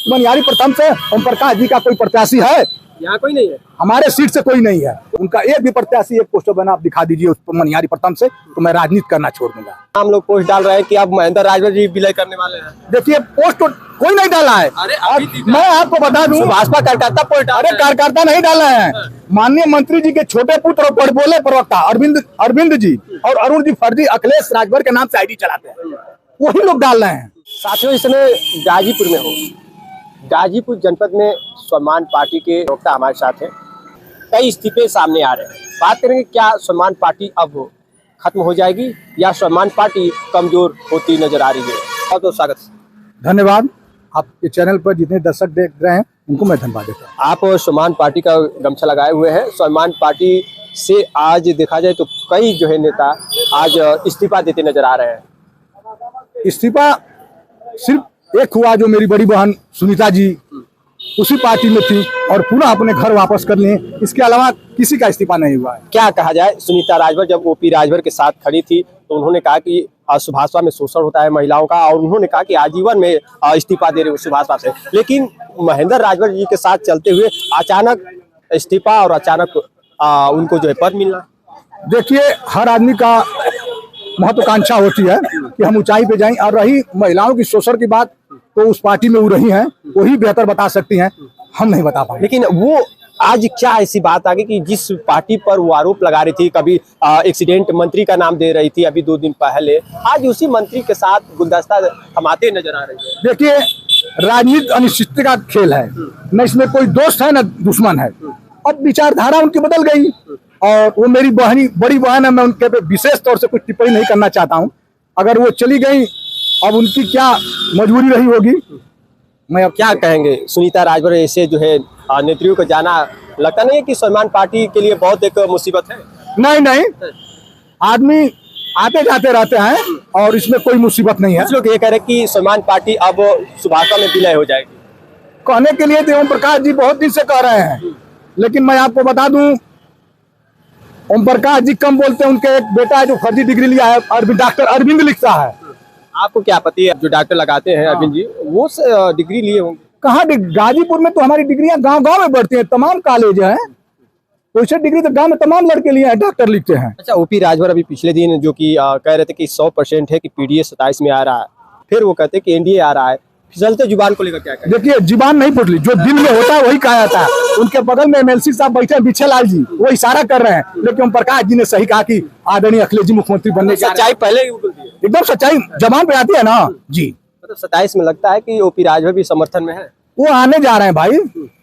मनिहारी प्रथम से ओम प्रकाश जी का कोई प्रत्याशी है? यहाँ कोई नहीं है। हमारे सीट से कोई नहीं है। उनका एक भी प्रत्याशी एक पोस्टर बना आप दिखा दीजिए उस मनिहारी प्रथम से, तो मैं राजनीति करना छोड़ दूंगा। हम लोग पोस्ट डाल रहे हैं कि अब महेंद्र राजभर जी विलय करने वाले हैं। देखिए पोस्ट तो कोई नहीं डाला है। अरे मैं आपको बता दूं, भाजपा कार्यकर्ता पोस्ट डाल रहे हैं। कार्यकर्ता नहीं डाला है। माननीय मंत्री जी के छोटे पुत्र और बड़बोले प्रवक्ता अरविंद जी और अरुण जी फर्जी अखिलेश राजभर के नाम से आईडी चलाते हैं, वही लोग डाल रहे हैं। साथियों, इस समय गाजीपुर में हो, गाजीपुर जनपद में सम्मान पार्टी के प्रवक्ता हमारे साथ हैं। कई इस्तीफे सामने आ रहे हैं। बात करेंगे क्या सम्मान पार्टी अब खत्म हो जाएगी या सम्मान पार्टी कमजोर होती नजर आ रही है। बहुत बहुत स्वागत। धन्यवाद। आपके चैनल पर जितने दर्शक देख रहे हैं उनको मैं धन्यवाद देता हूँ। आप सम्मान पार्टी का गमछा लगाए हुए हैं। सम्मान पार्टी से आज देखा जाए तो कई जो है नेता आज इस्तीफा देते नजर आ रहे हैं। इस्तीफा सिर्फ एक हुआ जो मेरी बड़ी बहन सुनीता जी उसी पार्टी में थी और पुनः अपने घर वापस कर लिए। इसके अलावा किसी का इस्तीफा नहीं हुआ है। क्या कहा जाए, सुनीता राजभर जब ओपी राजभर के साथ खड़ी थी तो उन्होंने कहा कि सुभाषपा में शोषण होता है महिलाओं का, और उन्होंने कहा कि आजीवन में इस्तीफा दे रहे हो सुभाषपा से। लेकिन महेंद्र राजभर जी के साथ चलते हुए अचानक इस्तीफा और अचानक उनको जो है पद मिलना। देखिए, हर आदमी का महत्वाकांक्षा होती है कि हम ऊंचाई पे जाएं, और रही महिलाओं की शोषण की बात तो उस पार्टी में वो रही हैं, वही बेहतर बता सकती हैं, हम नहीं बता पाएंगे। लेकिन वो आज क्या ऐसी बात आ गई कि जिस पार्टी पर वो आरोप लगा रही थी, कभी एक्सीडेंट मंत्री का नाम दे रही थी अभी 2 दिन पहले, आज उसी मंत्री के साथ गुलदस्ता थमाते नजर आ रही है। देखिए, राजनीति अनिश्चितता का खेल है, न इसमें कोई दोस्त है न दुश्मन है। अब विचारधारा उनकी बदल गई और वो मेरी बड़ी बहन है, मैं उनके पे विशेष तौर से कुछ टिप्पणी नहीं करना चाहता हूँ। अगर वो चली गई, अब उनकी क्या मजबूरी रही होगी, मैं अब क्या कहेंगे। सुनीता राजभर ऐसे जो है नेत्रियों को जाना लगता नहीं है कि सम्मान पार्टी के लिए बहुत एक मुसीबत है? नहीं, आदमी आते जाते रहते हैं और इसमें कोई मुसीबत नहीं है। कुछ लोग ये कह रहे हैं कि सम्मान पार्टी अब सुभाषपा में विलय हो जाएगी। कहने के लिए तो ओम प्रकाश जी बहुत दिन से कह रहे हैं, लेकिन मैं आपको बता दूं, ओम प्रकाश जी कम बोलते हैं। उनके एक बेटा है जो फर्जी डिग्री लिया है, डॉक्टर अरविंद लिखता है। आपको क्या पता है जो डॉक्टर लगाते हैं अरविंद जी, वो डिग्री लिए होंगे? कहाँ? गाजीपुर में तो हमारी डिग्रियां गांव-गांव में बढ़ती हैं, तमाम कॉलेज हैं। वैसे डिग्री तो गांव में तमाम लड़के लिए हैं, डॉक्टर लिखते हैं। अच्छा, ओपी राजभर अभी पिछले दिन जो कि कह रहे थे कि 100% है कि पीडीए 27 में आ रहा है, फिर वो कहते हैं कि एनडीए आ रहा है। फिसलते जुबान को लेकर क्या कहें? देखिए, जुबान नहीं फुटली, जो दिल में होता है वही कहा जाता है। उनके बगल में एमएलसी साहब बैठे हैं बिछेलाल जी, वो इशारा कर रहे हैं, लेकिन ओम प्रकाश जी ने सही कहा कि आदरणीय अखिलेश जी मुख्यमंत्री बनने के। सच्चाई पहले ही उगल दी है। एकदम सच्चाई जबान पे आती है ना जी। मतलब 27 में लगता है कि ओपी राजभर भी समर्थन में है। वो आने जा रहे हैं भाई,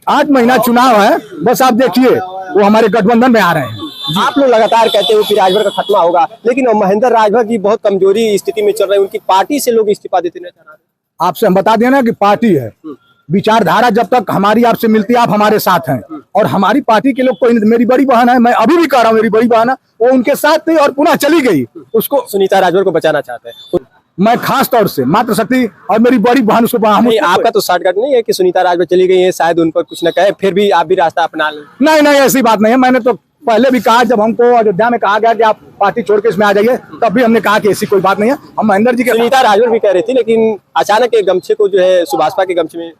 8 महीना चुनाव है, बस आप देखिए वो हमारे गठबंधन में आ रहे हैं। आप लोग लगातार कहते हैं कि राजभर का खत्मा होगा, लेकिन महेंद्र राजभर जी बहुत कमजोरी स्थिति में चल रहे हैं। उनकी पार्टी से लोग इस्तीफा देते नजर आ रहे हैं। आपसे हम बता दें ना कि पार्टी है, विचारधारा जब तक हमारी आपसे मिलती है, आप हमारे साथ हैं, और हमारी पार्टी के लोग कोई, मेरी बड़ी बहन है, मैं अभी भी कह रहा हूँ, मेरी बड़ी बहन है, वो उनके साथ थी और पुनः चली गई। उसको सुनीता राजभर को बचाना चाहते हैं। मैं खास तौर से मातृशक्ति और मेरी बड़ी बहन उसको आपका तो शॉर्टकट नहीं है कि सुनीता राजभर चली गई है, शायद उन पर कुछ न कहे, फिर भी आप भी रास्ता अपना लें? नहीं, ऐसी बात नहीं है। मैंने तो पहले भी कहा, जब हमको अयोध्या में कहा गया कि आप पार्टी छोड़ के इसमें आ जाइए, तब भी हमने कहा कि ऐसी कोई बात नहीं है। हम महेंद्र जी के सुनीता राजभर भी कह रही थी, लेकिन अचानक एक गमछे को जो है सुभाषपा के गमछे में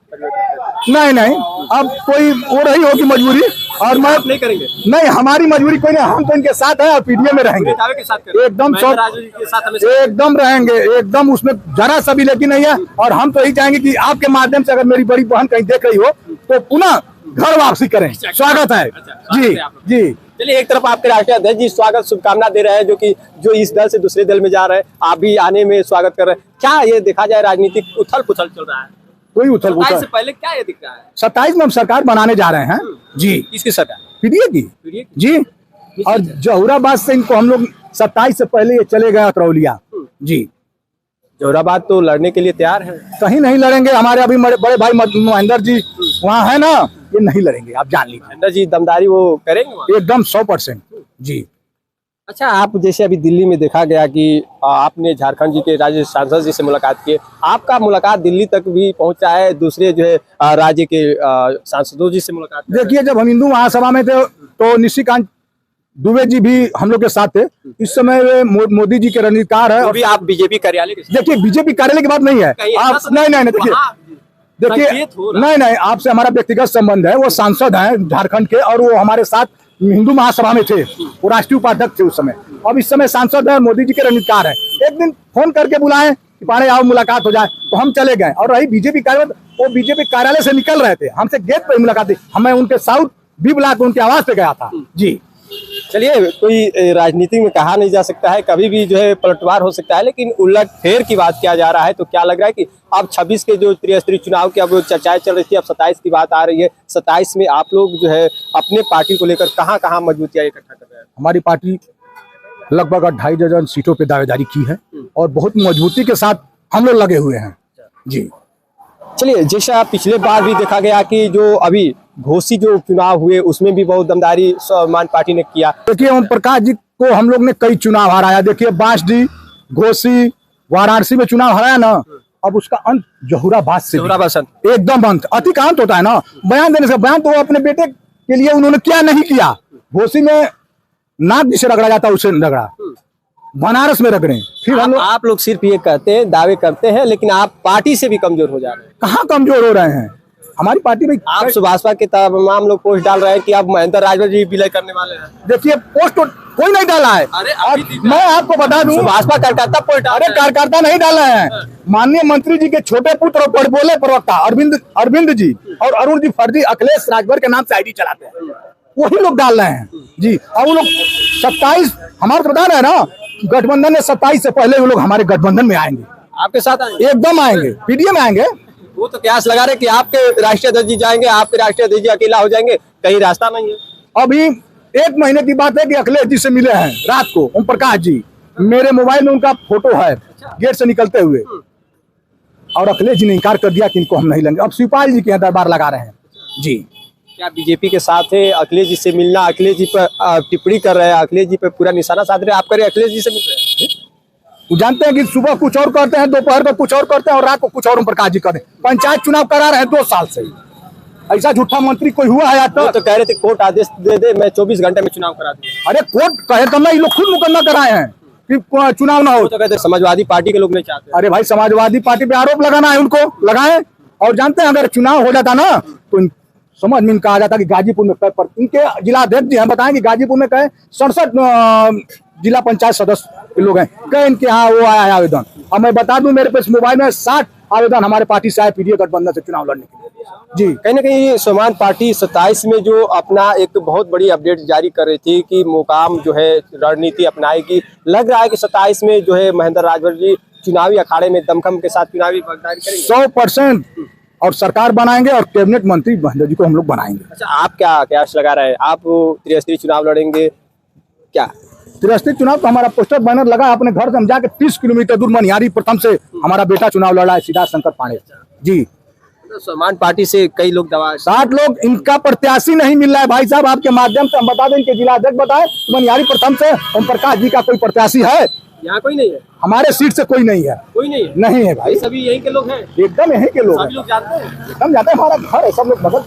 नहीं, अब कोई हो रही होगी मजबूरी, और मैं नहीं करेंगे। नहीं, हमारी मजबूरी कोई नहीं, हम तो इनके साथ हैं और पीडीए में रहेंगे एकदम रहेंगे, एकदम उसमें जरा सा भी लेकिन नहीं है। और हम तो यही चाहेंगे कि आपके माध्यम से अगर मेरी बड़ी बहन कहीं देख रही हो तो पुनः घर वापसी करें। स्वागत है जी। चलिए, एक तरफ आपके राष्ट्रीय अध्यक्ष जी स्वागत शुभकामना दे रहे हैं, जो इस दल से दूसरे दल में जा रहे हैं, आप भी आने में स्वागत कर रहे हैं। क्या ये देखा जाए राजनीतिक उथल पुथल चल रहा है? कोई उथल पुथल से पहले क्या ये दिख रहा है? 27 में हम सरकार बनाने जा रहे हैं जी। किसकी सरकार? पीडीए की जी। और जहुराबाद से इनको हम लोग 27 से पहले ये चले गए अतरौलिया जी। जहुराबाद तो लड़ने के लिए तैयार है? कहीं नहीं लड़ेंगे, हमारे अभी बड़े भाई महेंद्र जी वहाँ है ना, ये नहीं लड़ेंगे, आप जान लीजिए। महेंद्र जी दमदारी वो करेंगे एकदम 100% जी। अच्छा, आप जैसे अभी दिल्ली में देखा गया कि आपने झारखंड जी के राज्य सांसद जी से मुलाकात की, आपका मुलाकात दिल्ली तक भी पहुंचा है, दूसरे जो है राज्य के सांसदों जी से मुलाकात? देखिए, जब हम हिंदू महासभा में थे तो निशिकांत दुबे जी भी हम लोग के साथ थे। इस समय वे मोदी जी के रणनीतिकार है। अभी आप बीजेपी कार्यालय के? देखिए, बीजेपी कार्यालय की बात नहीं है, आप नहीं, देखिए देखिए संकेत हो रहा नहीं नहीं, आपसे हमारा व्यक्तिगत संबंध है। वो सांसद हैं झारखंड के और वो हमारे साथ हिंदू महासभा में थे, वो राष्ट्रीय उपाध्यक्ष थे उस समय। अब इस समय सांसद है, मोदी जी के रणनीतिकार है। एक दिन फोन करके बुलाए कि पांडे आओ मुलाकात हो जाए, तो हम चले गए। और रही बीजेपी कार्यालय, वो बीजेपी कार्यालय से निकल रहे थे, हमसे गेट पर मुलाकात थी। हमें उनके साउथ भी बुला के उनके आवाज पे गया था जी। चलिए, कोई राजनीति में कहा नहीं जा सकता है, कभी भी जो है पलटवार हो सकता है, लेकिन उलट फेर की बात किया जा रहा है तो क्या लग रहा है कि अब 26 के जो त्रिस्तरीय चुनाव की अब चर्चाएं चल रही थी, अब 27 की बात आ रही है। 27 में आप लोग जो है अपने पार्टी को लेकर कहाँ मजबूतियां इकट्ठा कर रहे हैं? हमारी पार्टी लगभग 2.5 दर्जन सीटों पे दावेदारी की है और बहुत मजबूती के साथ हम लोग लगे हुए हैं जी। चलिए, जैसा पिछले बार भी देखा गया कि जो अभी घोसी जो चुनाव हुए उसमें भी बहुत दमदारी स्वाभिमान पार्टी ने किया। देखिए, ओम प्रकाश जी को हम लोग ने कई चुनाव हराया। देखिए, बांसडी, घोसी, वाराणसी में चुनाव हराया ना, अब उसका अंत जहुराबाद से भी। एकदम अंत, अतिकांत होता है ना बयान देने से। बयान तो वो अपने बेटे के लिए उन्होंने क्या नहीं किया। घोसी में नाक जिसे रगड़ा जाता है उसे रगड़ा, बनारस में रगड़े। फिर हम लोग, आप लोग सिर्फ ये कहते हैं, दावे करते हैं, लेकिन आप पार्टी से भी कमजोर हो जा रहे हैं। कहाँ कमजोर हो रहे हैं? हमारी पार्टी में आप सुभाषपा के तमाम लोग पोस्ट डाल रहे हैं कि आप महेंद्र राजभर जी विलय करने वाले हैं। देखिए, पोस्ट तो कोई नहीं डाला है। और मैं आपको बता दूं, सुभाषपा कार्यकर्ता पोस्ट डाल रहे हैं। कार्यकर्ता नहीं डाला है। माननीय मंत्री जी के छोटे पुत्र और बड़बोले प्रवक्ता अरविंद जी और अरुण जी फर्जी अखिलेश राजभर के नाम से आईडी चलाते हैं, वही लोग डाल रहे हैं जी। और वो लोग 27 हमारे बता रहे हैं ना, गठबंधन में 27 से पहले वो लोग हमारे गठबंधन में आएंगे, आपके साथ आएंगे? एकदम आएंगे, पीडीए में आएंगे। वो तो कयास लगा रहे कि आपके राष्ट्रीय अध्यक्ष जी जाएंगे, आपके राष्ट्रीय अध्यक्ष जी अकेला हो जाएंगे, कहीं रास्ता नहीं है। अभी 1 महीने की बात है कि अखिलेश जी से मिले हैं रात को ओम प्रकाश जी। मेरे मोबाइल में उनका फोटो है गेट से निकलते हुए, और अखिलेश जी ने इनकार कर दिया कि इनको हम नहीं लेंगे। अब शिवपाल जी के यहाँ दरबार लगा रहे हैं जी। क्या बीजेपी के साथ है अखिलेश जी से मिलना, अखिलेश जी पर टिप्पणी कर रहे हैं, अखिलेश जी पे पूरा निशाना साध रहे हैं, आप करें अखिलेश जी से मिल रहे हैं? वो जानते हैं कि सुबह कुछ और करते हैं, दोपहर को कुछ और करते हैं और रात को कुछ और ओम प्रकाश जी करते हैं। पंचायत चुनाव करा रहे हैं 2 साल से। ऐसा झूठा मंत्री कोई हुआ है आज तक? तो कह रहे थे कोर्ट आदेश दे दे, मैं 24 घंटे में चुनाव करा दूं। अरे कोर्ट कहे तब ना, ये लोग खुद मुकदमा कराए हैं कि चुनाव ना हो। तो कहते समाजवादी पार्टी के लोग नहीं चाहते। अरे भाई, समाजवादी पार्टी पे आरोप लगाना है उनको, लगाए। और जानते हैं अगर चुनाव हो जाता ना तो समझ में इनका आ जाता कि गाजीपुर में कई इनके जिलाध्यक्ष जी हैं, बताएं कि गाजीपुर में कहे 67 जिला पंचायत सदस्य के लोग हैं, कहे इनके यहाँ वो आया है आवेदन। और मैं बता दूं, मेरे पास मोबाइल में 60 आवेदन हमारे पार्टी से आए पीडीए गठबंधन से चुनाव लड़ने के लिए जी। कहीं ना कहीं स्वाभिमान पार्टी 27 में जो अपना एक बहुत बड़ी अपडेट जारी कर रही थी कि मुकाम जो है रणनीति अपनाएगी, लग रहा है कि 27 में जो है महेंद्र राजभर जी चुनावी अखाड़े में दमखम के साथ चुनावी भागीदारी करेंगे 100%। और सरकार बनाएंगे और कैबिनेट मंत्री महेंद्र जी को हम लोग बनाएंगे। अच्छा, आप क्या कयास लगा रहे हैं? आप त्रिस्तरीय चुनाव लड़ेंगे क्या? त्रिस्तरीय चुनाव तो हमारा पोस्टर बैनर लगा, अपने घर से हम जाके 30 किलोमीटर दूर मनिहारी प्रथम से हमारा बेटा चुनाव लड़ा है, सिद्धार्थ शंकर पांडे जी। स्वाभिमान पार्टी से कई लोग दवा 60 लोग, इनका प्रत्याशी नहीं मिल रहा है भाई साहब। आपके माध्यम से हम बता दें, इनके जिलाध्यक्ष बताए मनिहारी प्रथम से ओम प्रकाश जी का कोई प्रत्याशी है? यहाँ कोई नहीं है, हमारे सीट से कोई नहीं है। कोई नहीं है? नहीं है भाई, सभी यहीं के लोग हैं, एकदम यहीं के लोग सभी लोग जानते हैं, एकदम जाते हैं। हमारा घर है, सब लोग बगल।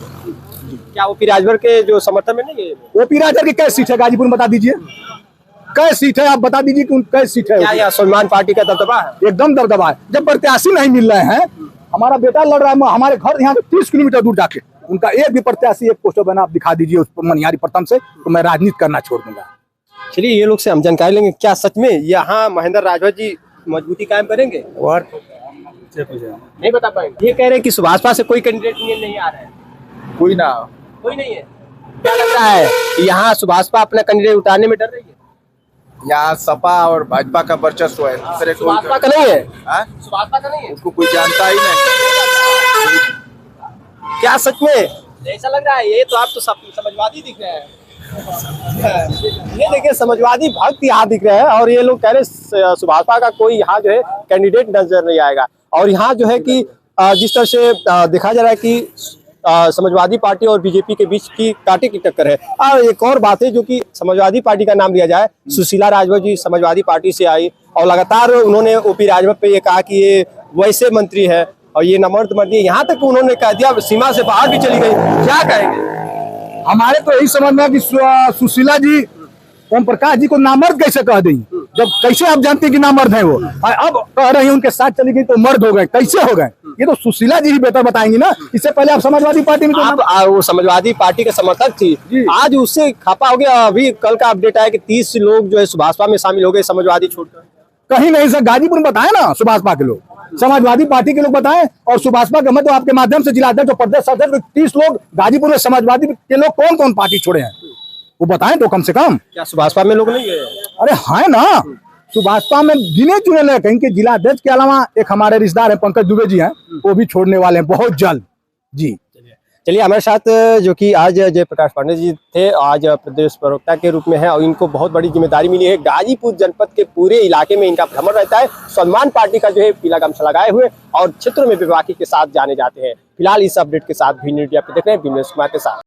क्या ओपी राजभर के जो समर्थन में नहीं है? ओपी राजभर की कै सीट है गाजीपुर में, बता दीजिए कै सीट है, आप बता दीजिए कि कै सीट है। क्या यहाँ स्वाभिमान पार्टी का दबदबा है? एकदम दबदबा है। जब प्रत्याशी नहीं मिल रहे हैं, हमारा बेटा लड़ रहा है हमारे घर यहाँ से 30 किलोमीटर दूर जाके, उनका एक भी प्रत्याशी एक पोस्टर बना आप दिखा दीजिए उस मनिहारी प्रथम से, तो मैं राजनीति करना छोड़ दूंगा। चलिए, ये लोग से हम जानकारी लेंगे, क्या सच में यहाँ महेंद्र राजभर जी मजबूती कायम करेंगे? नहीं बता पाएंगे। ये कह रहे हैं कि सुभाषपा से कोई कैंडिडेट नहीं आ रहा है, कोई ना, कोई नहीं है। क्या लग रहा है कि यहाँ सुभाषपा अपना कैंडिडेट उतारने में डर रही है? यहाँ सपा और भाजपा का वर्चस्व है, दूसरे कोई सुभाषपा का नहीं है, हाँ? सुभाषपा का नहीं है, उसको कोई जानता ही नहीं। क्या सच में ऐसा लग रहा है? ये तो आप तो सब समाजवादी दिख रहे हैं। ये देखिए, समाजवादी भक्त यहाँ दिख रहे हैं और ये लोग कह रहे हैं सुभाषपा का कोई यहाँ जो है कैंडिडेट नजर नहीं आएगा। और यहाँ जो है कि जिस तरह से देखा जा रहा है कि समाजवादी पार्टी और बीजेपी के बीच की कांटे की टक्कर है। और एक और बात है, जो कि समाजवादी पार्टी का नाम लिया जाए, सुशीला राजभर जी समाजवादी पार्टी से आई और लगातार उन्होंने ओपी राजभर पे ये कहा कि ये वैसे मंत्री है और ये नमर्द मंत्री है। यहाँ तक उन्होंने कह दिया सीमा से बाहर भी चली गई। क्या कहेंगे? हमारे तो यही समझ में कि सुशीला जी ओम प्रकाश जी को नामर्द कैसे कह दी? जब कैसे आप जानते हैं कि नामर्द है वो? अब कह रहे हैं उनके साथ चली गई तो मर्द हो गए, कैसे हो गए? ये तो सुशीला जी ही बेहतर बताएंगी ना। इससे पहले आप समाजवादी पार्टी में आप वो समाजवादी पार्टी के समर्थक थी, आज उससे खपा हो गया। अभी कल का अपडेट आया कि 30 लोग जो है सुभाषपा में शामिल हो गए समाजवादी छोड़कर। कहीं नहीं सर, गाजीपुर में बताए ना सुभाषपा के लोग, समाजवादी पार्टी के लोग बताएं, और सुभाषपा के मतलब आपके माध्यम से जिला अध्यक्ष और प्रदेश अध्यक्ष 30 लोग गाजीपुर में समाजवादी के लोग कौन कौन पार्टी छोड़े हैं वो बताएं तो कम से कम। क्या सुभाषपा में लोग नहीं है? अरे है ना, सुभाषपा में गिने चुने लोग, कहीं के जिला अध्यक्ष के अलावा एक हमारे रिश्तेदार हैं पंकज दुबे जी हैं, वो भी छोड़ने वाले हैं बहुत जल्द जी। चलिए हमारे साथ जो कि आज जयप्रकाश पांडे जी थे, आज प्रदेश प्रवक्ता के रूप में है और इनको बहुत बड़ी जिम्मेदारी मिली है। गाजीपुर जनपद के पूरे इलाके में इनका भ्रमण रहता है। सम्मान पार्टी का जो है पीला गमछा लगाए हुए और क्षेत्रों में बेबाकी के साथ जाने जाते हैं। फिलहाल इस अपडेट के साथ भी मीडिया पे देख रहे हैं बिमलेश कुमार के साथ।